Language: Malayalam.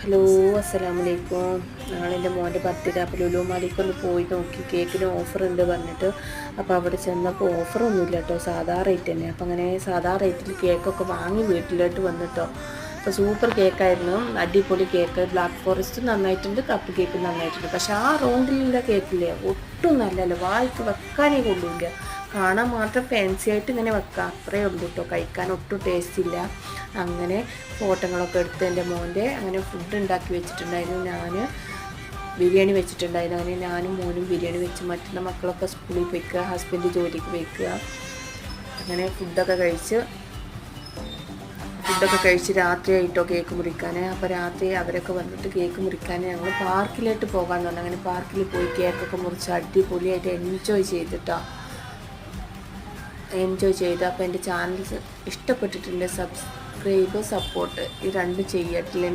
ഹലോ, അസ്സലാമലൈക്കും. നാളെ മോൻ്റെ ബർത്ത്ഡേ. അപ്പോൾ ലുലു മാളിക്കൊന്ന് പോയി നോക്കി, കേക്കിന് ഓഫർ ഉണ്ട് പറഞ്ഞിട്ട്. അപ്പോൾ അവിടെ ചെന്നപ്പോൾ ഓഫറൊന്നുമില്ല കേട്ടോ, സാധാ റേറ്റ് തന്നെ. അപ്പോൾ അങ്ങനെ സാധാ റേറ്റിൽ കേക്കൊക്കെ വാങ്ങി വീട്ടിലോട്ട് വന്നിട്ടോ. അപ്പോൾ സൂപ്പർ കേക്കായിരുന്നു, അടിപൊളി കേക്ക്. ബ്ലാക്ക് ഫോറസ്റ്റ് നന്നായിട്ടുണ്ട്, കപ്പ് കേക്ക് നന്നായിട്ടുണ്ട്. പക്ഷേ ആ റൗണ്ടിലുള്ള കേക്കില്ലേ ഒട്ടും നല്ലല്ലോ, വായിക്ക് വെക്കാനേ കൊള്ളില്ല. കാണാൻ മാത്രം ഫാൻസി ആയിട്ട് ഇങ്ങനെ വെക്കാം, അത്രയേ ഉള്ളൂ കേട്ടോ. കഴിക്കാൻ ഒട്ടും ടേസ്റ്റ് ഇല്ല. അങ്ങനെ ഫോട്ടോകളൊക്കെ എടുത്ത് എൻ്റെ മോൻ്റെ അങ്ങനെ ഫുഡ് ഉണ്ടാക്കി വെച്ചിട്ടുണ്ടായിരുന്നു. ഞാൻ ബിരിയാണി വെച്ചിട്ടുണ്ടായിരുന്നു. അങ്ങനെ ഞാനും മോനും ബിരിയാണി വെച്ച്, മറ്റുള്ള മക്കളൊക്കെ സ്കൂളിൽ പോയിക്കുക, ഹസ്ബൻഡ് ജോലിക്ക് പോയിക്കുക. അങ്ങനെ ഫുഡൊക്കെ കഴിച്ച് രാത്രിയായിട്ടോ കേക്ക് മുറിക്കാൻ. അപ്പോൾ രാത്രി അവരൊക്കെ വന്നിട്ട് കേക്ക് മുറിക്കാൻ ഞങ്ങൾ പാർക്കിലോട്ട് പോകാൻ പറഞ്ഞു. അങ്ങനെ പാർക്കിൽ പോയി കേക്കൊക്കെ മുറിച്ച് അടിപൊളിയായിട്ട് എൻജോയ് ചെയ്തിട്ടോ. അപ്പോൾ എൻ്റെ ചാനൽ ഇഷ്ടപ്പെട്ടിട്ടുണ്ട്, സബ്സ്ക്രൈബ്, സപ്പോർട്ട് ഈ രണ്ടും ചെയ്യട്ടില്ല.